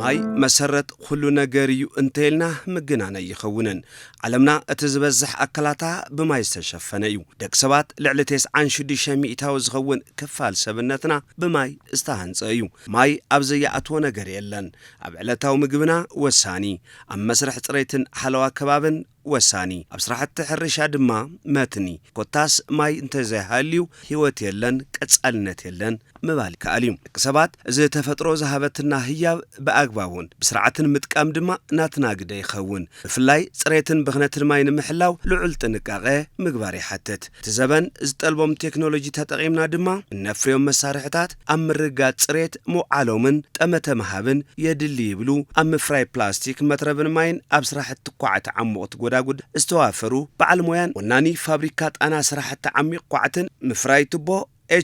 ማይ መሰረት ኩሉ ነገር እዩ እንተልና ምግናነ ይኸውነን ዓለምና እትዝበዝሕ አካላታ ብማይ ዝተሸፈነ እዩ ደቂ ሰባት ልዕሊ 96 ሚእታዊ ዝኸውን ክፋል ሰብነትና ብማይ ዝተሃንጸ እዩ ማይ ኣብ ዘያኣትዎ ነገር የለን ኣብ ዕለታዊ ምግብና ወሳኒ ኣብ መስርሕ ጽሬትን ሓለዋ ከባብን ወሳኒ ኣብ ስራሕቲ ሕርሻ ድማ መትኒ ኮታስ ማይ እንተዘይሃልዩ ህይወት የለን ቀጻልነት የለን ምባል ከኣልዩ ደቂ ሰባት እዚ ተፈጥሮ ዝሃበትና ህያብ ብኣግባቡን ብስርዓትን ምጥቃም ድማ ናትና ግደ ይኸውን ብፍላይ ጽሬትን ብኽነትን ማይ ንምሕላው ልዑል ጥንቃቐ ምግባር ይሓትት እቲ ዘበን ዝጠልቦም ቴክኖሎጂ ተጠቒምና ድማ እነፍርዮም መሳርሕታት ኣብ ምርጋጽ ጽሬት ምውዓሎምን ጠመተ መሃብን የድሊ ይብሉ ኣብ ምፍራይ ፕላስቲክ መትረብን ማይን ኣብ ስራሕቲ ኳዕቲ ዓሙቕቲ ጎዳጉድ ዝተዋፈሩ በዓል ሞያን ወናኒ ፋብሪካ ጣና ስራሕቲ ዓሚቕ ኳዕትን ምፍራይ ትቦ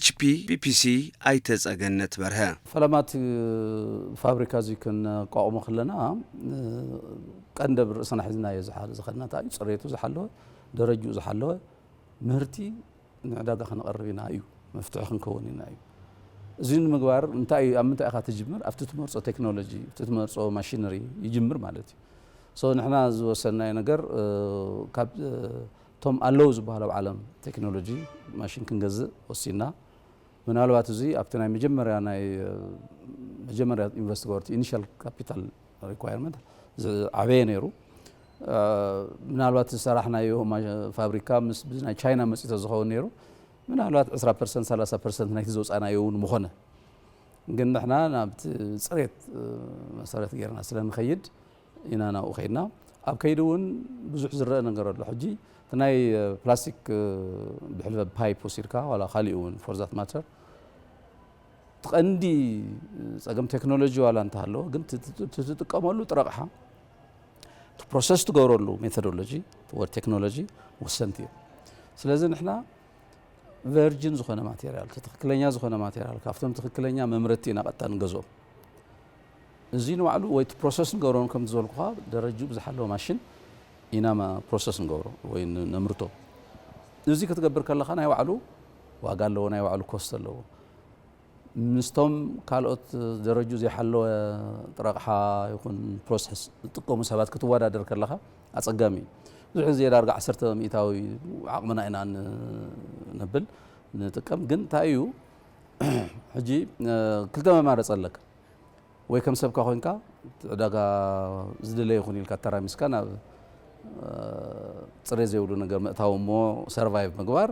HPPPC ኣይተጸገነት በርሀ ፈለማት ፋብሪካ እዚ ክንቋቁሞ ከለና ቀንደብ ርእስና ሒዝና የዝሓል ዝኸድናታ እዩ ጽሬቱ ዝሓለወ ደረጃኡ ዝሓለወ ምህርቲ ንዕዳጋ ክንቐርብ ኢና እዩ መፍትሒ ክንከውን ኢና እዩ እዚ ንምግባር እንታይ ኣብ ምንታይ ኢኻ ትጅምር ኣብቲ ትመርጾ ቴክኖሎጂ ኣብቲ ትመርጾ ማሽነሪ ይጅምር ማለት እዩ ሶ ንሕና ዝወሰናይ ነገር ካብ ቶም ኣለው ዝበሃሉ ዓለም ቴክኖሎጂ ማሽን ክንገዝእ ወሲና ምናልባት እዚ ኣብቲ ናይ መጀመርያ ኢንቨስት ገበርቲ ኢኒሻል ካፒታል ሪኳየርመንት ዓበየ ነይሩ ምናልባት ሰራሕናዮ ፋብሪካ ምስ ናይ ቻይና መጺቶ ዝኸውን ነይሩ ምናልባት 20% 30% ናይቲ ዘውፃናዮ እውን ምኾነ ግን ንሕና ናብቲ ጽሬት መሰረት ጌርና ስለንኸይድ ኢና ናብኡ ኸይድና ኣብ ከይዲ እውን ብዙሕ ዝረአ ነገር ኣሎ ሕጂ ናይ ፕላስቲክ ብሕልፈ ፓይፕ ወሲድካ ዋላ ካሊእ እውን ፎር ዛት ማተር ትቐንዲ ጸገም ቴክኖሎጂ ዋላ እንተሃለዎ ግን ትጥቀመሉ ጥረቕሓ ፕሮሰስ ትገብረሉ ሜቶዶሎጂ ወር ቴክኖሎጂ ወሰንቲ እዩ ስለዚ ንሕና ቨርጅን ዝኾነ ማቴሪያል ትክክለኛ ዝኾነ ማቴሪያል ካብቶም ትክክለኛ መምረቲ ኢና ቀጥታ ንገዝኦም እዚ ንባዕሉ ወይ ፕሮሰስ ንገብሮም ከም ዝበልኩኻ ደረጃኡ ብዝሓለወ ማሽን ኢናማ ፕሮሰስ ንገብሮ ወይ ነምርቶ እዚ ክትገብር ከለኻ ናይ ባዕሉ ዋጋ ኣለዎ ናይ ባዕሉ ኮስት ኣለዎ ምስቶም ካልኦት ደረጃኡ ዘይሓለወ ጥረቕሓ ይኹን ፕሮሰስ ዝጥቀሙ ሰባት ክትወዳደር ከለኻ ኣጸጋሚ ብዙሕ ግዜ ዳርጋ 10 ሚእታዊ ዓቕምና ኢና ንብል ንጥቀም ግን እንታይ እዩ ሕጂ ክልተ መማረፂ ኣለካ ወይ ከም ሰብካ ኮይንካ ዕዳጋ ዝድለ ይኹን ኢልካ ተራሚስካ ናብ ጽሬት ዘይብሉ ነገር ምእታው እሞ ሰርቫይቭ ምግባር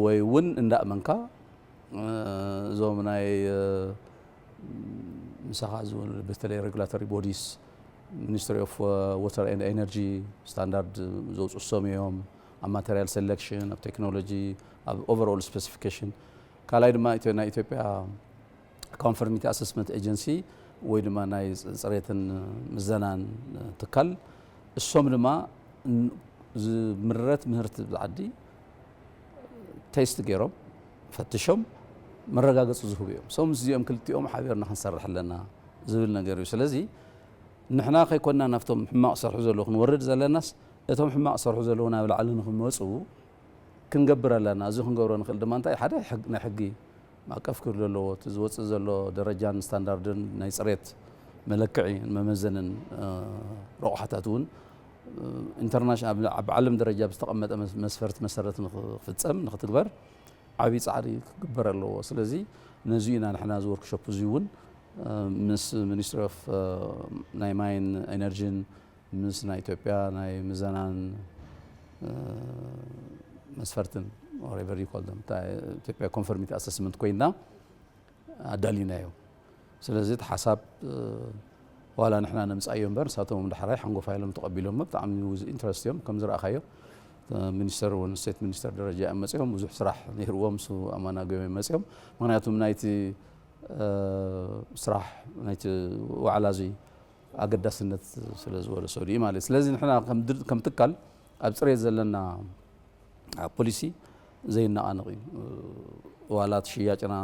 ወይ እውን እንዳእመንካ እዞም ናይ ምሳኻ ዝብል በተለይ ሬጉላቶሪ ቦዲስ ሚኒስትሪ ኦፍ ዋተር ኤንድ ኤነርጂ ስታንዳርድ ዘውፅኡ ሰሚዮም ኣብ ማቴሪያል ሴሌክሽን ኣብ ቴክኖሎጂ ኣብ ኦቨርኦል ስፔሲፊኬሽን ካልኣይ ድማ ናይ ኢትዮጵያ ኮንፈርሚቲ አሰስመንት ኤጀንሲ ወይ ድማ ናይ ጽሬትን ምዘናን ትካል እሶም ድማ ዝምረት ምህርቲ ዝዓዲ ቴስት ገይሮም ፈትሾም መረጋገጽ ዝህቡ እዮም ሶም እዚኦም ክልቲኦም ሓቢርና ክንሰርሕ ኣለና ዝብል ነገር እዩ ስለዚ ንሕና ከይኮንና ናፍቶም ሕማቕ ሰርሑ ዘለዉ ክንወርድ ዘለናስ እቶም ሕማቕ ሰርሑ ዘለዉ ናብ ላዕሊ ንኽመፁ ክንገብር ኣለና እዚ ክንገብሮ ንኽእል ድማ እንታይ ሓደ ናይ ሕጊ ማዕቀፍ ክህሉ ዘለዎ እቲ ዝወፅእ ዘሎ ደረጃን ስታንዳርድን ናይ ጽሬት መለክዒ መመዘንን ረቑሓታት እውን ኢንተርናሽናል ኣብ ዓለም ደረጃ ብዝተቐመጠ መስፈርት መሰረት ንኽፍጸም ንኽትግበር ዓብዪ ጻዕሪ ክግበር ኣለዎ ስለዚ ነዚ ኢና ንሕና እዚ ወርክሾፕ እዚ እውን ምስ ሚኒስትሪ ኦፍ ናይ ማይን ኤነርጂን ምስ ናይ ኢትዮጵያ ናይ ምዘናን መስፈርትን whatever you call them ኢትዮጵያ ኮንፈርሚቲ አሰስመንት ኮይና ኣዳሊናዮ ስለዚ እቲ ሓሳብ ዋላ ንሕና ነምጻእዮ እምበር ንሳቶም ድሕራይ ሓንጎፋ ኢሎም ተቐቢሎም ብጣዕሚ ኢንትረስት እዮም ከም ዝረኣኻዮ ሚኒስተር እውን ስቴት ሚኒስተር ደረጃ መጽኦም ብዙሕ ስራሕ ነይርዎም ሱ ኣማና ገበ መጽኦም ምክንያቱም ናይቲ ስራሕ ናይቲ ዋዕላ እዚ ኣገዳስነት ስለ ዝወለሶ ድዩ ማለት ስለዚ ንሕና ከም ትካል ኣብ ጽሬት ዘለና ፖሊሲ ዘይናቐንቕ እዩ ዋላት ሽያጭና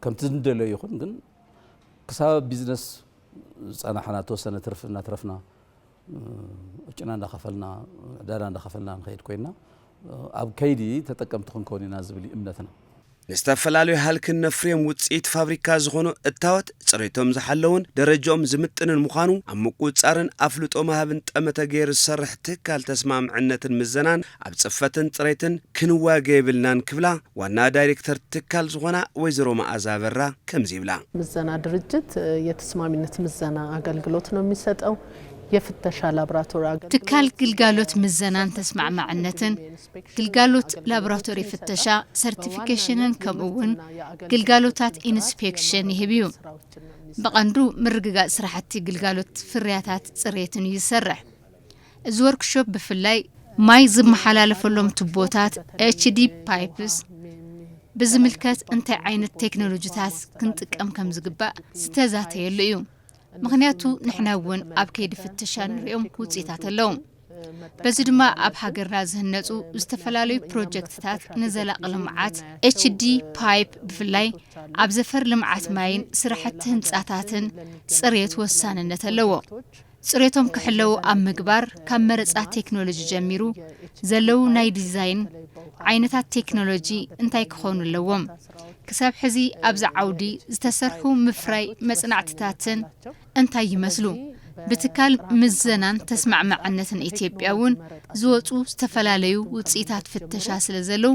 ከምቲ ዝደለዮ ይኹን ግን ክሳብ ቢዝነስ ፀናሕና ተወሰነ ትርፍ እናትረፍና እጭና እንዳኸፈልና ዕዳዳ እንዳኸፈልና ንኸይድ ኮይና ኣብ ከይዲ ተጠቀምቲ ክንከውን ኢና ዝብል እምነትና نستفلالو هالكن نفريم وتصيت فابريكا زخونو التاوت صريتهم زحلون درجهم زمتن المخانو عمقو تصارن افلطو مهابن طمته غير السرح تكال تسمع معنتن مزنان ابصفتن صريتن كنواغ يبلنان كبلا وانا دايركتور تكال زخونا ويزرو معازابرا كمزيبلا مزنا درجت يتسمعمنت مزنا አገልግሎት ነው የሚሰጠው የፍተሻ ላብራቶሪ አገልግሎት ትካል ግልጋሎት ምዘናን ተስማዕ ማዕነትን ግልጋሎት ላብራቶሪ ፍተሻ ሰርቲፊኬሽንን ከምኡውን ግልጋሎታት ኢንስፔክሽን ይህብዩ በቀንዱ ምርግጋጽ ስራሕቲ ግልጋሎት ፍርያታት ጽሬትን ይሰርሕ እዚ ወርክሾፕ ብፍላይ ማይ ዝመሓላለፈሎም ቱቦታት ኤችዲ ፓይፕስ ብዝምልከት እንታይ ዓይነት ቴክኖሎጂታት ክንጥቀም ከም ዝግባእ ዝተዛተየሉ እዩ ምክንያቱ ንሕናውን ኣብ ከይዲ ፍተሻ ንሪኦም ውጽኢታት ኣለዎም በዚ ድማ ኣብ ሃገርና ዝህነጹ ዝተፈላለዩ ፕሮጀክትታት ንዘላቂ ልምዓት ኤችዲ ፓይፕ ብፍላይ ኣብ ዘፈር ልምዓት ማይን ስራሕቲ ህንጻታትን ጽሬት ወሳንነት ኣለዎ ጽሬቶም ክሕለው ኣብ ምግባር ካብ መረጻ ቴክኖሎጂ ጀሚሩ ዘለው ናይ ዲዛይን ዓይነታት ቴክኖሎጂ እንታይ ክኾኑ ኣለዎም ክሳብ ሕዚ ኣብዛ ዓውዲ ዝተሰርሑ ምፍራይ መጽናዕትታትን እንታይ ይመስሉ ብትካል ምዘናን ተስማዕ ማዕነትን ኢትዮጵያውን ዝወጹ ዝተፈላለዩ ውጽኢታት ፍተሻ ስለዘለው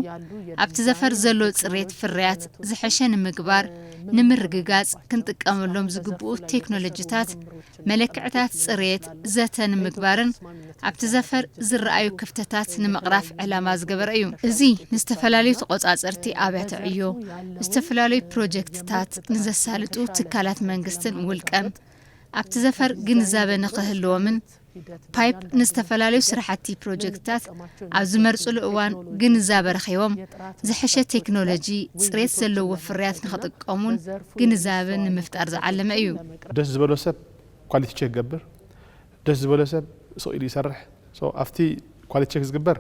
ኣብቲ ዘፈር ዘሎ ጽሬት ፍርያት ዝሕሸን ምግባር ንምርግጋጽ ክንጥቀመሎም ዝግብኡ ቴክኖሎጂታት መለክዕታት ጽሬት ዘተን ምግባርን ኣብቲ ዘፈር ዝረኣዩ ክፍተታት ንምቕራፍ ዕላማ ዝገበረ እዩ እዚ ንዝተፈላለዩ ተቆጻጸርቲ ኣብያተ ዕዮ ዝተፈላለዩ ፕሮጀክትታት ንዘሳልጡ ትካላት መንግስትን ውልቀን ኣብቲ ዘፈር ግንዛበ ንኽህልዎምን ፓይፕ ንዝተፈላለዩ ስራሕቲ ፕሮጀክትታት ኣብ ዝመርጹሉ እዋን ግንዛበ ረኺቦም ዝሕሸ ቴክኖሎጂ ጽሬት ዘለዎ ፍርያት ንኽጥቀሙን ግንዛበ ንምፍጣር ዝዓለመ እዩ ደስ ዝበሎ ሰብ ኳሊቲ ቼክ ገብር ደስ ዝበሎ ሰብ ስኢል ይሰርሕ ሶ ኣፍቲ ኳሊቲ ቼክ ዝግበር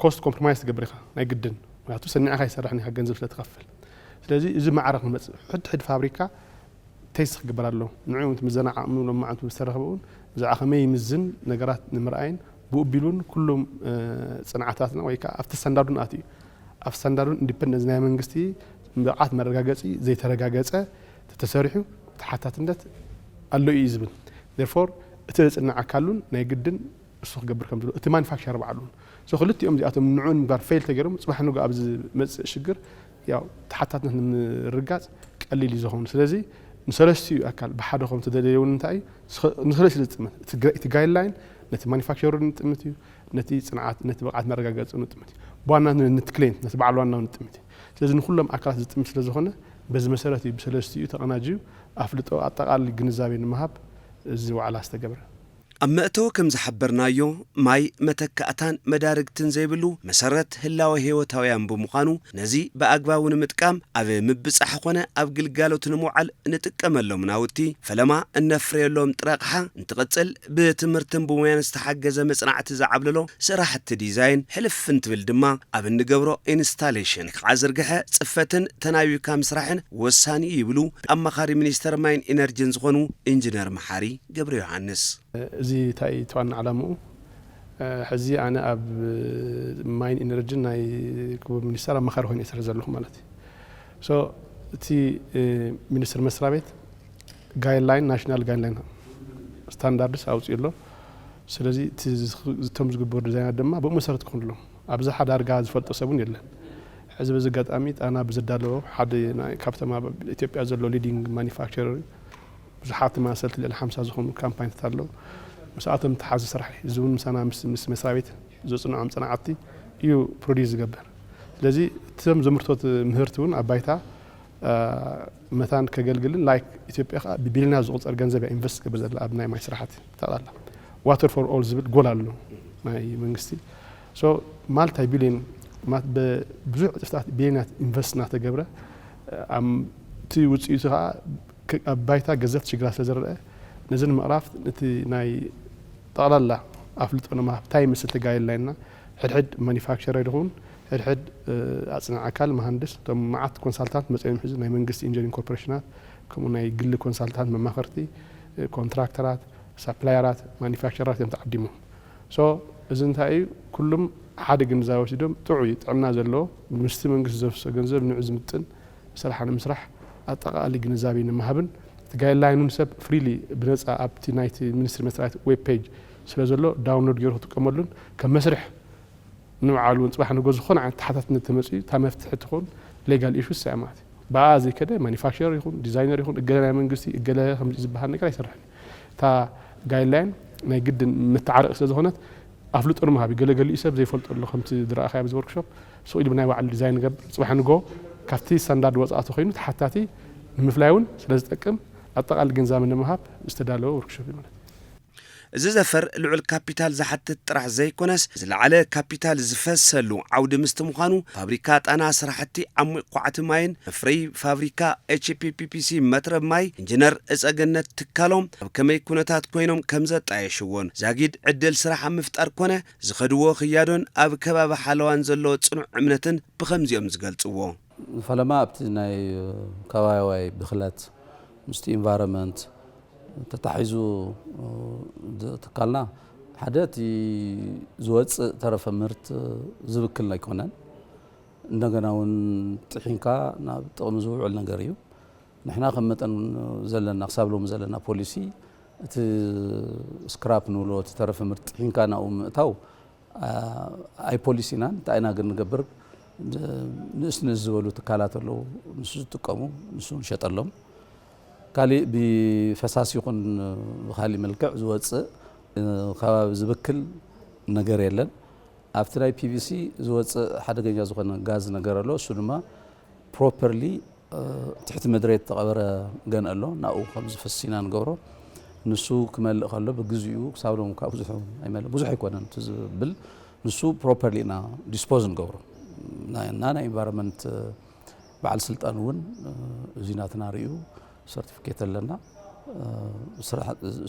ኮስት ኮምፕሮማይዝ ትገብር ኢኻ ናይ ግድን ምክንያቱ ሰኒዕኻ ይሰርሕኒ ኢኻ ገንዘብ ስለትኸፍል ስለዚ እዚ ማዕረግ ንመጽእ ሕድ ፋብሪካ تيس خبرالله نوعهم تمزنا عاملون لما عم تسترخبون إذا أخمي مزن نجارات نمرين بقبلون كلهم صناعاتنا ويكا أفت ستاندردون آتي أفت ستاندردون إندبندنس نايمن قستي مبقات مرجعاتي زي ترجعاتها تتسرحوا تحتات النت الله يزبل therefore تلص إن عكالون نيجدن السوق جبر كم دلو اتمان فاكشر بعلون سو خلتي يوم زياتهم نوعون مقار فيل تجرم صباح نوجا أبز مز شجر يا تحتاتنا من الرجعات قليل يزهون سلازي نسلسي أكل بحدهم تدليون تاعي نسلسي للتمت تجايل لاين نت مانيفاكتشر نتمتي نتي صناعات نت بقعت مرجعات نتمتي بوانا نتكلين نتبعلونا نتمتي لازم كلهم أكلات تتمثل لزخنة بس مسألتي بسلسي تقناجيو أفلتو أتقال جنزابين مهاب زي وعلى استجبر أما أتو كم زحبرنايو ماي متكأتان مدارج تنزيبلو مسرت هلاو هيوتاويان بمقانو نزي بأقباون متكام أبي مبس أحقنا أبقل قالو تنموعل نتكاملو مناوتي فلما النفري اللوم تراقحا انتقتل بتمرتن بوين استحقز مصنعة زعبللو سراحة ديزاين حلف فنت بالدما أبن نقبرو انستاليشن عزرقحا صفتن تناوي كام سراحن وساني يبلو أما خاري منيستر ماين إنرجنز غنو إنجنير محاري قبر يوحنس زي تاي توان علامو حزي أنا أب ماين إنرجي ناي كوب منستر ما خارهون يسرز لهم مالتي so تي منستر مسرابيت guideline national guideline standards أو تيلو سلزي تمز جبور زين الدم بمسرت كون له أبز حد أرجع زفلت سبون يلا حزب زجاج أميت أنا بزدله حد كابتن ما إثيوبيا زلوا leading manufacturer بزحات ما سلت للحمسة زخم كامبين تطلو مساعتهم تحاز سرحي زون سنة مس مسرابيت زوجنا عم صناعتي يو بروديز جبر لذي تم زمرتوت مهرتون أبايتها مثلا كجلجلين لايك إثيوبيا ببيلنا زوج أرجنزة بإنفست كبزد الأبناء ما يسرحت تعال واتر فور أول زبل جول على ما يمنجستي so مالتها بيلين ما بزوج تفتح بيلنا إنفست ناتجبره تي وتسيتها بايتا جزفت شجرة سزرة نزل مقراف نتي ناي طال لا أفلت أنا ما تايم مثل تجايل لنا حد مانيفاكتشر يدخون حد أصنع أكل مهندس تم معت كونسلتانت مثلا حزب ناي منجست إنجينير كوربوريشنات كم ناي قل كونسلتانت من مخرتي كونتراكترات سبلايرات مانيفاكتشرات يوم تقدموا so إذن تاي كلهم حد جنزاوي سيدهم تعيد عنا زلوا مستي منجست زف جنزب نعزمتن ስራሕ ንምስራሕ ኣጠቃሊ ግንዛቤ ንምሃብን ጋይድላይኑን ሰብ ፍሪሊ ብነፃ ኣብቲ ናይቲ ሚኒስትሪ መስራት ዌብ ፔጅ ስለዘሎ ዳውንሎድ ገይሩ ክትጥቀመሉን ከም መስርሕ ንባዕሉን ፅባሕ ንጎ ዝኾነ ዓይነት ተሓታትነት ተመፅኡ እታ መፍትሒ ትኾን ሌጋል ኢሹስ ማለት እዩ ብኣ ዘይከደ ማኒፋክቸረር ይኹን ዲዛይነር ይኹን እገለ ናይ መንግስቲ እገለ ከምዚ ዝበሃል ነገር ኣይሰርሕን እታ ጋይድላይን ናይ ግድን ምትዓረቕ ስለዝኾነት ኣፍልጦ ንምሃብ ገለገሊኡ ሰብ ዘይፈልጠሉ ከምቲ ዝረኣኻዮ ኣብዚ ወርክሾፕ ስኢሉ ብናይ ባዕሉ ዲዛይን ገብር ፅባሕ ንጎ ካብቲ ስታንዳርድ ወፃእቱ ኮይኑ ተሓታቲ ንምፍላይ እውን ስለዝጠቅም ኣጠቃሊ ግንዛቤ ንምሃብ ዝተዳለወ ወርክሾፕ እዩ ማለት እዚ ዘፈር ልዑል ካፒታል ዝሓትት ጥራሕ ዘይኮነስ ዝለዓለ ካፒታል ዝፈሰሉ ዓውዲ ምስቲ ምዃኑ ፋብሪካ ጣና ስራሕቲ ዓሙቕ ኳዕቲ ማይን መፍረይ ፋብሪካ HPPPC መትረብ ማይ ኢንጂነር እፀገነት ትካሎም ኣብ ከመይ ኩነታት ኮይኖም ከም ዘጣየሽዎን ዛጊድ ዕድል ስራሕ ምፍጣር ኮነ ዝኸድዎ ክያዶን ኣብ ከባቢ ሓለዋን ዘለዎ ጽኑዕ እምነትን ብኸምዚኦም ዝገልጽዎ ፈለማ ኣብቲ ናይ ከባቢያዊ ብኽለት ምስቲ ኢንቫይሮንመንት ተታሒዙ ትካልና ሓደ እቲ ዝወፅእ ተረፈ ምህርት ዝብክል ኣይኮነን እንደገና እውን ጥሒንካ ናብ ጥቕሚ ዝውዕል ነገር እዩ ንሕና ከም መጠን ዘለና ክሳብ ሎሚ ዘለና ፖሊሲ እቲ ስክራፕ ንብሎ እቲ ተረፈ ምህርት ጥሒንካ ናብኡ ምእታው ኣይ ፖሊሲና እንታይ ኢና ግን ንገብር ንእስንእስ ዝበሉ ትካላት ኣለዉ ንሱ ዝጥቀሙ ንሱ ንሸጠሎም ካሊእ ብፈሳሲ ይኹን ብካሊእ መልክዕ ዝወፅእ ከባቢ ዝብክል ነገር የለን ኣብቲ ናይ ፒቪሲ ዝወፅእ ሓደገኛ ዝኾነ ጋዝ ነገር ኣሎ እሱ ድማ ፕሮፐርሊ ትሕቲ መድሬት ተቐበረ ገን ኣሎ ናብኡ ከም ዝፈሲና ንገብሮ ንሱ ክመልእ ከሎ ብግዚኡ ክሳብ ሎም ካብ ብዙሕ ኣይመልእ ብዙሕ ኣይኮነን ትዝብል ንሱ ፕሮፐርሊ ኢና ዲስፖዝ ንገብሮ እና ናይ ኢንቫይሮንመንት በዓል ስልጣን እውን እዚናትና ርዩ ሰርቲፊኬት ለና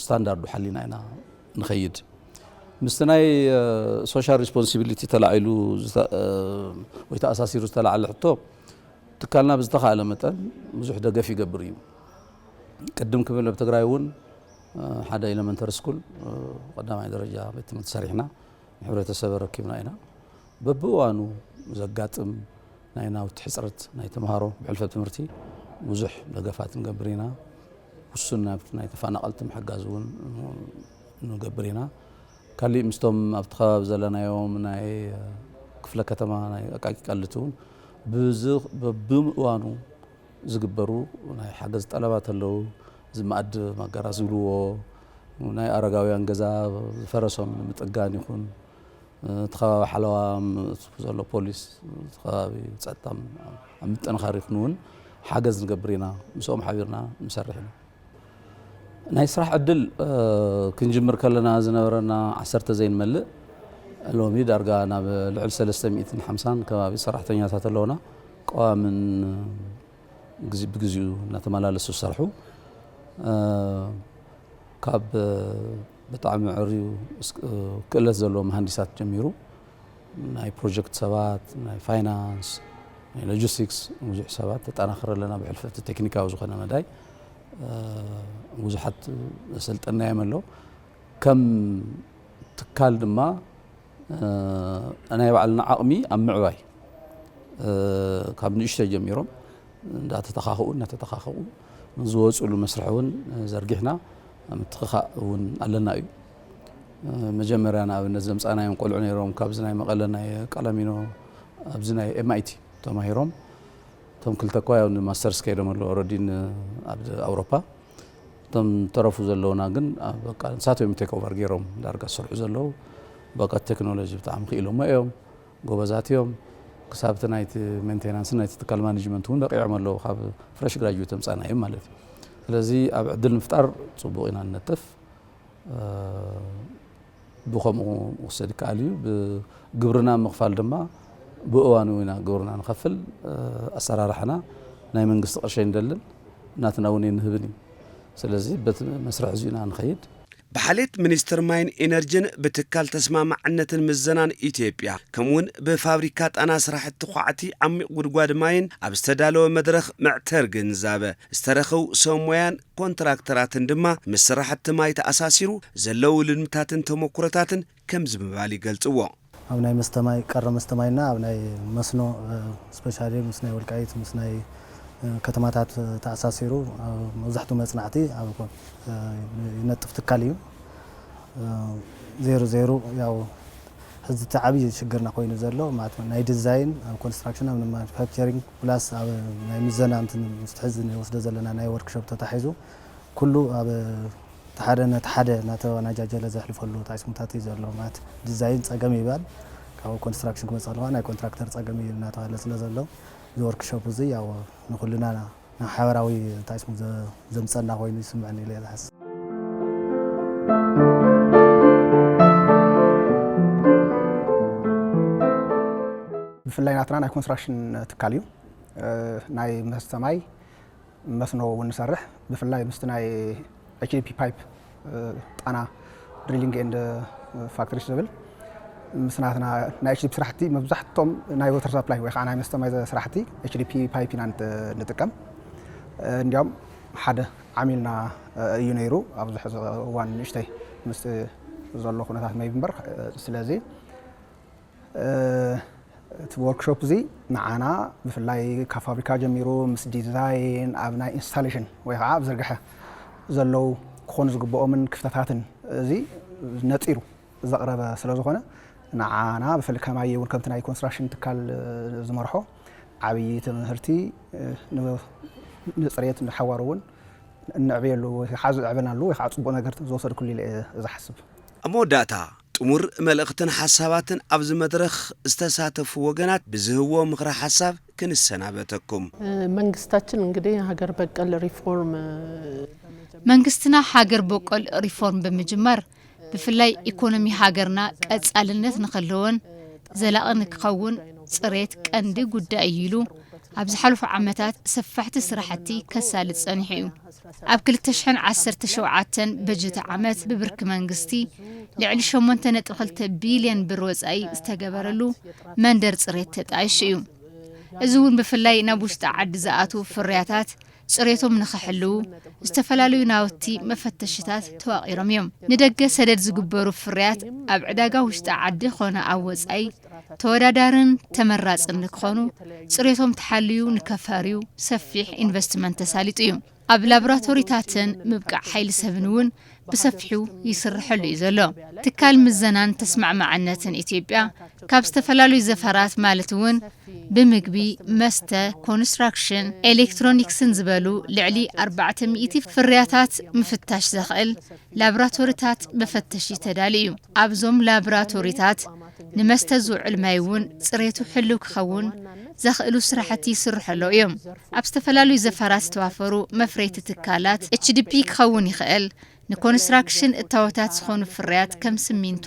ስታንዳርዱ ሓሊና ኢና ንኸይድ ምስቲ ናይ ሶሻል ሪስፖንሲቢሊቲ ተላዒሉ ወይ ተኣሳሲሩ ዝተላዓለ ሕቶ ትካልና ብዝተኻእለ መጠን ብዙሕ ደገፍ ይገብር እዩ ቅድም ክብል ኣብ ትግራይ እውን ሓደ ኤሌመንተሪ ስኩል ቀዳማይ ደረጃ ቤት ትምህርቲ ሰሪሕና ሕብረተሰብ ረኪብና ኢና በብእዋኑ ዘጋጥም ናይ ናውቲ ሕፅረት ናይ ተምሃሮ ብሕልፈት ትምህርቲ ብዙሕ ደገፋት ንገብር ኢና ውሱን ናይ ተፈናቐልቲ ምሕጋዝ እውን ንገብር ኢና ካሊእ ምስቶም ኣብቲ ከባቢ ዘለናዮም ናይ ክፍለ ከተማ ናይ ኣቃቂ ቃሊቲ እውን በብእዋኑ ዝግበሩ ናይ ሓገዝ ጠለባት ኣለዉ ዝማዕዲ ማጋራ ዝብልዎ ናይ ኣረጋውያን ገዛ ዝፈረሶም ንምጥጋን ይኹን እቲ ከባቢ ሓለዋ ዘሎ ፖሊስ እቲ ከባቢ ፀጥታ ኣብ ምጥንኻር ይኹን እውን ሓገዝ ንገብር ኢና ምስኦም ሓቢርና ንሰርሕ ኢና ናይ ስራሕ ዕድል ክንጅምር ከለና ዝነበረና 10 ዘይንመልእ ሎሚ ዳርጋ ናብ ልዕል 350 ከባቢ ሰራሕተኛታት ኣለውና ቀዋምን ብግዚኡ እናተመላለሱ ዝሰርሑ ካብ ብጣዕሚ ዕርዩ ክእለት ዘለዎ መሃንዲሳት ጀሚሩ ናይ ፕሮጀክት ሰባት ናይ ፋይናንስ ናይ ሎጂስቲክስ ብዙሕ ሰባት ተጠናኽረለና ብሕልፈት ቴክኒካዊ ዝኾነ መዳይ ብዙሓት ሰልጠናዮም ኣሎ ከም ትካል ድማ ናይ ባዕልና ዓቕሚ ኣብ ምዕባይ ካብ ንእሽተይ ጀሚሮም እናተተኻኽኡ ዝወፅሉ መስርሕ እውን ዘርጊሕና ምትኽኻእ እውን ኣለና እዩ መጀመርያ ንኣብነት ዘምፃናዮም ቆልዑ ነይሮም ካብዚ ናይ መቐለ ናይ ቀላሚኖ ኣብዚ ናይ MIT ተማሂሮም እቶም ክልተ እኳ ያው ማስተርስ ከይዶም ኣሎ ኦልሬዲ ኣብ ኣውሮፓ እቶም ተረፉ ዘለውና ግን በቃ ንሳቶም ቴክ ኦቨር ገይሮም ዳርጋ ዝሰርሑ ዘለዉ በቃ ቴክኖሎጂ ብጣዕሚ ክኢሎም እዮም ጎበዛት እዮም ክሳብቲ ናይቲ ሜንቴናንስ ናይቲ ትካል ማኔጅመንት እውን በቂዖም ኣለዉ ካብ ፍሬሽ ግራጁዌት ምፃና እዮም ማለት እዩ ስለዚ ኣብ ዕድል ምፍጣር ፅቡቕ ኢና ንነጥፍ ብኸምኡ ክወሰድ ይከኣል እዩ ብግብርና ምኽፋል ድማ ብእዋኑ ኢና ግብርና ንኸፍል ኣሰራርሓና ናይ መንግስቲ ቅርሺ እንደልን እናትና እውን ንህብን እዩ ስለዚ በቲ መስርሕ እዚኡ ኢና ንኸይድ بحالة منستر ماين إنرجين بتكال تسمع معنة مزنان إثيوبيا كمون بفابريكات أنا سرحت تقعتي عمي قرقواد ماين أبستدالو مدرخ معتر جنزابة استرخو سومويان كونتراكترات دما مسرحت ماي تأساسيرو زلو للمتاتن تموكرتاتن كم زبالي قلتوا أبناي مستماي كرم مستماينا أبناي مسنو سبيشالي مسناي والكايت مسناي ከተማታት ተኣሳሲሩ መብዛሕትኡ መጽናዕቲ ኣብ ይነጥፍ ትካል እዩ 00 ያው ሕዚ ተዓብይ ሽግርና ኮይኑ ዘሎ ማለት ናይ ዲዛይን ኣብ ኮንስትራክሽን ኣብ ማኑፋክቸሪንግ ፕላስ ኣብ ናይ ምዘና እንትን ምስትሕዝ ንወስደ ዘለና ናይ ወርክሾፕ ተታሒዙ ኩሉ ኣብ ተሓደ ናተወናጃጀለ ዘሕልፈሉ ታይስሙታት እዩ ዘሎ ማለት ዲዛይን ጸገም ይባል ካብ ኮንስትራክሽን ክመጽ ኣለዋ ናይ ኮንትራክተር ጸገም እዩ እናተባሃለ ስለ ዘሎ እዚ ወርክሾፕ እዚ ያው ንኹልና ሓበራዊ ታይስሙ ዘምጸና ኮይኑ ይስምዐኒ ኢለ ዝሓስብ ብፍላይ ናትና ናይ ኮንስትራክሽን ትካል እዩ ናይ መስተማይ መስኖ ወንሰርሕ ብፍላይ ምስቲ ናይ HDP ፓይፕ ጣና ድሪሊንግ ኤንድ ፋክተሪ ዝብል ምስናትና ናይ HDP ስራሕቲ መብዛሕትኦም ናይ ወተር ሰፕላይ ወይ ከዓ ናይ መስተማይ ስራሕቲ HDP ፓይፕ ኢና ንጥቀም እንዲያውም ሓደ ዓሚልና እዩ ነይሩ ኣብዚ ሕዚ እዋን ንእሽተይ ምስ ዘሎ ኩነታት ማይ ብምበር ስለዚ እቲ ወርክሾፕ እዚ ንዓና ብፍላይ ካብ ፋብሪካ ጀሚሩ ምስ ዲዛይን ኣብ ናይ ኢንስታሌሽን ወይ ከዓ ኣብ ዝርግሐ ዘለው ክኾኑ ዝግብኦምን ክፍተታትን እዚ ነፂሩ ዘቕረበ ስለ ዝኾነ ንዓና ብፍላይ ከማይ እውን ከምቲ ናይ ኮንስትራክሽን ትካል ዝመርሖ ዓብይ ትምህርቲ ንፅሬት ንሓዋሩ እውን እንዕብየሉ ወይ ከዓ ዝዕበናሉ ወይ ከዓ ፅቡቅ ነገር ዝወሰድ ኩሉ ኢለ ዝሓስብ ኣብ መወዳእታ ጥሙር መልእኽትን ሓሳባትን ኣብዚ መድረኽ ዝተሳተፉ ወገናት ብዝህዎ ምክረ ሓሳብ ክንሰናበተኩም መንግስታችን እንግዲህ ሀገር በቀል ሪፎርም መንግስትና ሀገር በቀል ሪፎርም በመጀመር ብፍላይ ኢኮኖሚ ሀገርና ቀጻልነት ንኸለውን ዘላቕን ክኸውን ጽሬት ቀንዲ ጉዳይ ኢሉ ኣብ ዝሓለፉ ዓመታት ሰፋሕቲ ስራሕቲ ከሳልጥ ጸኒሑ እዩ ኣብ 2017 በጀት ዓመት ብብርኪ መንግስቲ ልዕሊ 8.2 ቢልዮን ብር ወጻኢ ዝተገበረሉ መንደር ጽሬት ተጣይሽ እዩ እዚ እውን ብፍላይ ናብ ውሽጢ ዓዲ ዝኣቱ ፍርያታት ጽሬቶም ንኽሕልው ዝተፈላለዩ ናውቲ መፈተሽታት ተዋቒሮም እዮም ንደገ ሰደድ ዝግበሩ ፍርያት ኣብ ዕዳጋ ውሽጢ ዓዲ ኾነ ኣብ ወጻኢ ተወዳዳርን ተመራጽን ንክኾኑ ጽሬቶም ተሓልዩ ንከፋርዩ ሰፊሕ ኢንቨስትመንት ተሳሊጡ እዩ ኣብ ላቦራቶሪታትን ምብቃዕ ሓይሊ ሰብን እውን ብሰፊሑ ይስርሐሉ እዩ ዘሎ ትካል ምዘናን ተስማዕማዕነትን ኢትዮጵያ ካብ ዝተፈላለዩ ዘፈራት ማለት እውን ብምግቢ መስተ ኮንስትራክሽን ኤሌክትሮኒክስን ዝበሉ ልዕሊ 400 ፍርያታት ምፍታሽ ዘኽእል ላቦራቶሪታት መፈተሺ ተዳልዩ እዩ ኣብዞም ላቦራቶሪታት ንመስተ ዝውዕል ማይ እውን ጽሬቱ ሕልው ክኸውን ዘኽእሉ ስራሕቲ ይስርሐሉ እዮም ኣብ ዝተፈላለዩ ዘፈራት ዝተዋፈሩ መፍረይቲ ትካላት HDP ክኸውን ይኽእል ንኮንስትራክሽን እታወታት ዝኾኑ ፍርያት ከም ሲሚንቶ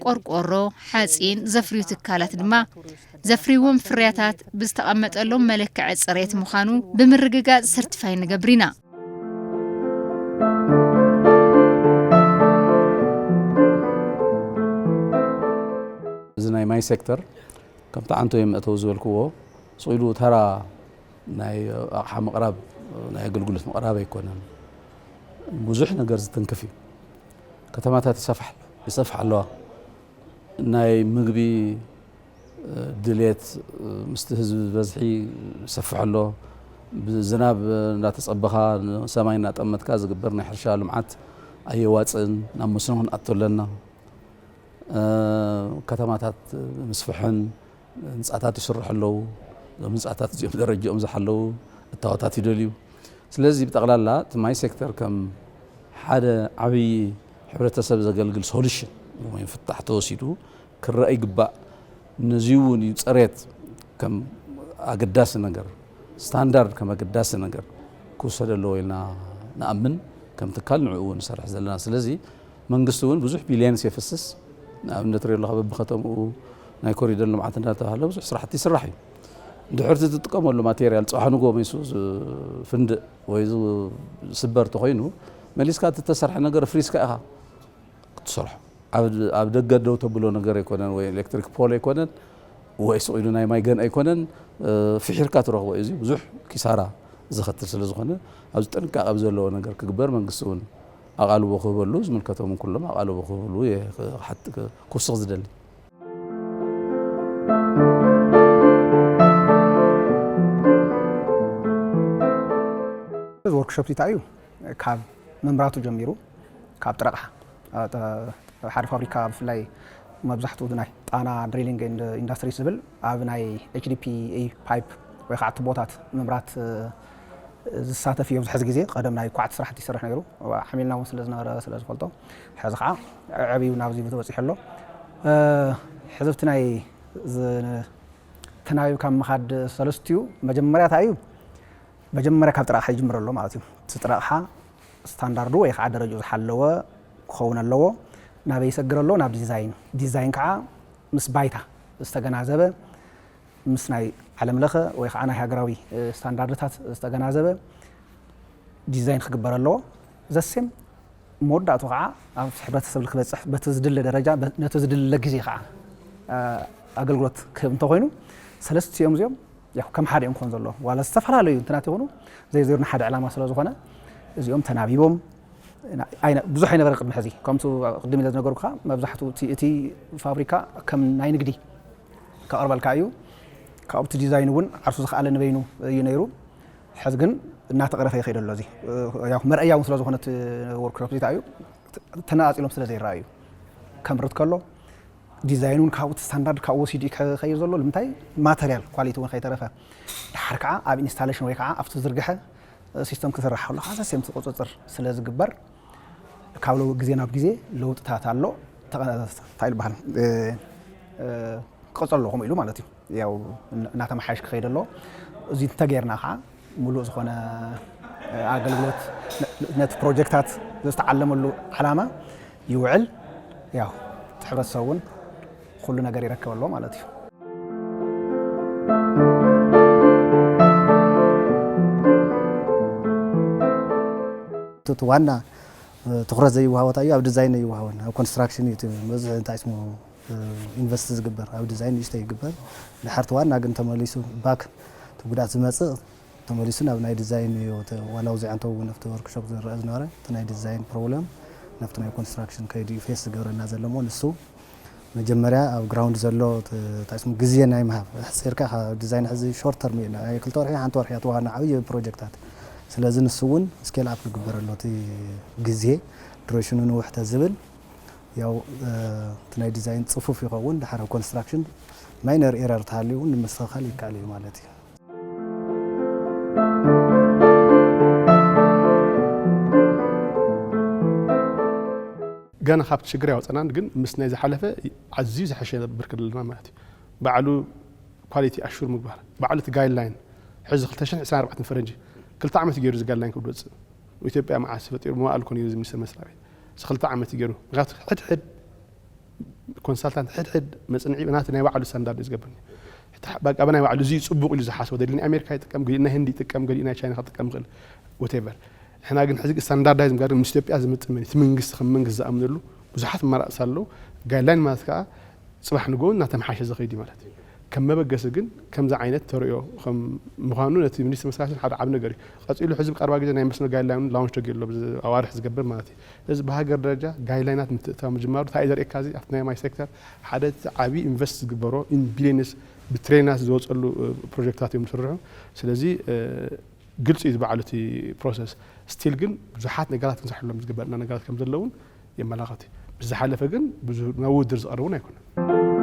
ቆርቆሮ ሓጺን ዘፍርዩ ትካላት ድማ ዘፍርይዎም ፍርያታት ብዝተቐመጠሎም መለክዕ ጽሬት ምዃኑ ብምርግጋጽ ሰርቲፋይ ንገብሪና እዚ ናይ ማይ ሴክተር ከምቲ ዓንቶም እተው ዝበልክዎ ጽኢሉ ተራ ናይ ኣቕሓ ምቕራብ ናይ ኣገልግሎት ምቕራብ ኣይኮነን ብዙሕ ነገር ዝተንክፍ እዩ ከተማታት ይሰፍሕ ኣለዋ ናይ ምግቢ ድሌት ምስቲ ህዝቢ በዝሒ ይሰፍሕ ኣሎ ብዝናብ እንዳተጸበኻ ሰማይ እናጠመትካ ዝግበር ናይ ሕርሻ ልምዓት ኣየዋፅን ናብ መስኖ ክንኣቱ ኣለና ከተማታት ምስፍሕን ህንፃታት ይስርሑ ኣለዉ እዞም ህንፃታት እዚኦም ደረጃኦም ዝሓለዉ እታወታት ይደልዩ ስለዚ ብጠቕላላ እቲ ማይ ሴክተር ከም ሓደ ዓብይ ሕብረተሰብ ዘገልግል ሶሉሽን ወይ ፍታሕ ተወሲዱ ክረአ ይግባእ ነዚ እውን ጽሬት ከም ኣገዳሲ ነገር ስታንዳርድ ከም ኣገዳሲ ነገር ክውሰድ ኣለዎ ኢልና ንኣምን ከም ትካል ንዕኡ እውን ንሰርሕ ዘለና ስለዚ መንግስቲ እውን ብዙሕ ቢልዮን የፈስስ ንኣብነት ሪኦ ኣለኻ በብኸተምኡ ናይ ኮሪደር ልምዓት እንዳተባሃለ ብዙሕ ስራሕቲ ይስራሕ እዩ ድሕርቲ ትጥቀመሉ ማቴርያል ፀሓንጎ መይሱ ፍንድእ ወይ ስበር ተኾይኑ መሊስካ ተሰርሐ ነገር ፍሪስካ ኢኻ ክትሰርሖ ኣብ ደገ ደው ተብሎ ነገር ኣይኮነን ወይ ኤሌክትሪክ ፖል ኣይኮነን ወይ ስቑኢሉ ናይ ማይ ገን ኣይኮነን ፍሒርካ ትረኽቦ እዚ ብዙሕ ኪሳራ ዝኸትል ስለ ዝኾነ ኣብ ጥንቃቐ ዘለዎ ነገር ክግበር መንግስቲ እውን ኣቓልቦ ክህበሉ ዝምልከቶም ኩሎም ኣቓልቦ ክህበሉ ክውስኽ ዝደሊ ወርክሾፕ ታዩ ካብ መምራቱ ጀሚሩ ካብ ጥረቅሓ ሓደ ፋብሪካ ብፍላይ መብዛሕቱ ናይ ጣና ድሪሊንግ ኤንድ ኢንዱስትሪ ዝብል ኣብ ናይ HDPE ፓይፕ ወይ ከዓ ቱቦታት መምራት ዝሳተፍ እዩ ዝሕዝ ግዜ ቀደም ናይ ኳዕቲ ስራሕቲ ይሰርሕ ነይሩ ሓሚልና እውን ስለዝነበረ ስለዝፈልጦ ሕዚ ከዓ ዕብዩ ናብዚ ተበፂሑ ኣሎ ሕዝብቲ ናይ ተናቢብ ካብ መኻድ ሰለስትዩ መጀመርያ ታዩ መጀመርያ ካብ ጥረቅሓ ይጅምር ኣሎ ማለት እዩ ጥረቅሓ ስታንዳርዱ ወይ ከዓ ደረጃኡ ዝሓለወ ክኸውን ኣለዎ ናበይ ይሰግር ኣሎ ናብ ዲዛይን ከዓ ምስ ባይታ ዝተገናዘበ ምስ ናይ ዓለም ለኸ ወይ ከዓ ናይ ሃገራዊ ስታንዳርድታት ዝተገናዘበ ዲዛይን ክግበር ኣለዎ ዘስም መወዳእቱ ከዓ ኣብ ሕብረተሰብ ክበፅሕ በቲ ዝድለ ደረጃ ነቲ ዝድለ ግዜ ከዓ ኣገልግሎት ክህብ እንተኮይኑ ሰለስቲኦም እዚኦም ያው ከም ሓደ እዮም ክኾን ዘሎ ዋላ ዝተፈላለዩ እንትናት ይኹኑ ዘይዘይርና ሓደ ዕላማ ስለ ዝኾነ እዚኦም ተናቢቦም ብዙሕ ኣይነበረ ቅድሚ ሕዚ ከምቱ ቅድም ኢለ ዝነገርኩ ከዓ መብዛሕቱ እቲ ፋብሪካ ከም ናይ ንግዲ ከቕርበልካ እዩ ካብቲ ዲዛይን እውን ዓርሱ ዝኸኣለ ንበይኑ እዩ ነይሩ ሕዚ ግን እናተቐረፈ ይኸይድ ኣሎ እዚ ያው መርአያ እውን ስለ ዝኾነት ወርክሾፕ ዚታ እዩ ተነፃፂሎም ስለ ዘይረኣዩ ከምርት ከሎ ዲዛይኑን ካብቲ ስታንዳርድ ካብ ወሲድ ክኸይድ ዘሎ ንምንታይ ማተርያል ኳሊቲ እውን ከይተረፈ ድሓር ከዓ ኣብ ኢንስታሌሽን ወይ ከዓ ኣብቲ ዝርግሐ ሲስተም ክስራሕ ኣሎ ካዛ ሰምቲ ቁፅፅር ስለ ዝግበር ካብ ግዜ ናብ ግዜ ለውጥታት ኣሎ እንታይ ይባሃል ቅፅል ኣለኹም ኢሉ ማለት እዩ ያው እናተመሓየሽ ክኸይድ ኣሎ እዚ እንተገይርና ከዓ ሙሉእ ዝኾነ ኣገልግሎት ነቲ ፕሮጀክታት ዝተዓለመሉ ዓላማ ይውዕል ያው ሕብረተሰብ እውን ኩሉ ነገር ይረክብ ኣሎ ማለት እዩ ዋና ትኩረት ዘይወሃወት እዩ ኣብ ዲዛይን ይወሃወን ኣብ ኮንስትራክሽን እዩ በዝሕ እንታይ ስሙ ኢንቨስት ዝግበር ኣብ ዲዛይን ይሽተ ይግበር ድሓርቲ ዋና ግን ተመሊሱ ባክ ጉዳት ዝመጽእ ተመሊሱ ናብ ናይ ዲዛይን እዩ ዋላው ዚዓንተው ነፍቲ ወርክሾፕ ዝረአ ዝነበረ እቲ ናይ ዲዛይን ፕሮብለም ነፍቲ ናይ ኮንስትራክሽን ከይዲ ፌስ ዝገብረና ዘለሞ ንሱ መጀመርያ ኣብ ግራውንድ ዘሎ ታስሙ ግዜ ናይ ምሃብ ሕፅርካ ዲዛይን ሕዚ ሾርት ተርም እዩ ናይ ክልተ ወርሒ ሓንቲ ወርሒ ተዋና ዓብይ ፕሮጀክታት ስለዚ ንሱ እውን ስኬል አፕ ዝግበር ኣሎ እቲ ግዜ ዱሬሽኑ ንውሕተ ዝብል ያው እቲ ናይ ዲዛይን ጽፉፍ ይኸውን ድሓር ኮንስትራክሽን ማይነር ኤረር ታሃልዩ ንምስተኻል ይካል እዩ ማለት እዩ ገና ካብ ችግር ያወጣናን ግን ምስ ናይ ዝሓለፈ ዓዝዩ ዝሓሸ ነበር ከለና ማለት እዩ ባዕሉ ኳሊቲ አሹር ምግባር ባዕሉ እቲ ጋይድላይን ሕዚ 2024 ፈረንጂ ክልተ ዓመት ገይሩ ዝጋይድላይን ክብድወፅ ኢትዮጵያ መዓስ ፈጢሩ መዋዕል ኮን እዩ ሚኒስትር መስሪያ ቤት ክልተ ዓመት ገይሩ ምክንያቱ ሕድሕድ ኮንሳልታንት ሕድሕድ መፅንዒ ናቲ ናይ ባዕሉ ስታንዳርድ ዝገብርኒ በቃ በናይ ባዕሉ እዚ ጽቡቕ ኢሉ ዝሓስቦ ደሊኒ ኣሜሪካ ይጥቀም ገሊና ህንዲ ይጥቀም ገሊና ቻይና ክጥቀም ክእል ወቴቨር احنا ግን ሕዚ ስታንዳርዳይዝ ጋር ምስ ኢትዮጵያ ዝምጥመን እቲ መንግስቲ ከም መንግስቲ ዝኣምነሉ ብዙሓት መራእስ ኣለዉ ጋይድላይን ማለት ከዓ ጽባሕ ንጎን እናተመሓሸ ዝኸይድ ማለት እዩ ከም መበገሲ ግን ከምዛ ዓይነት ተርእዮ ከም ምዃኑ ነቲ ሚኒስትር መስሪያ ቤት ሓደ ዓብ ነገር እዩ ቀፂሉ ሕዝብ ቀርባ ግዜ ናይ መስኖ ጋይድላይን ላውንች ተገይርሎ ኣዋርሕ ዝገብር ማለት እዩ እዚ ብሃገር ደረጃ ጋይድላይናት ምትእታው ምጅማሩ እንታይ ዘርእየካ እዚ ኣብቲ ናይ ማይ ሴክተር ሓደ ዓቢ ኢንቨስት ዝግበሮ ኢን ቢሊየንስ ብትሬናት ዝወፀሉ ፕሮጀክታት እዮም ዝስርሑ ስለዚ ግልጽ እዩ ዝበዓሉ እቲ ፕሮሰስ ስቲል ግን ብዙሓት ነገራት ክንሰርሐሎም ዝግበአና ነገራት ከም ዘለውን የመላኽት እዩ ብዝሓለፈ ግን ብዙ መውድር ዝቐርቡን ኣይኮነን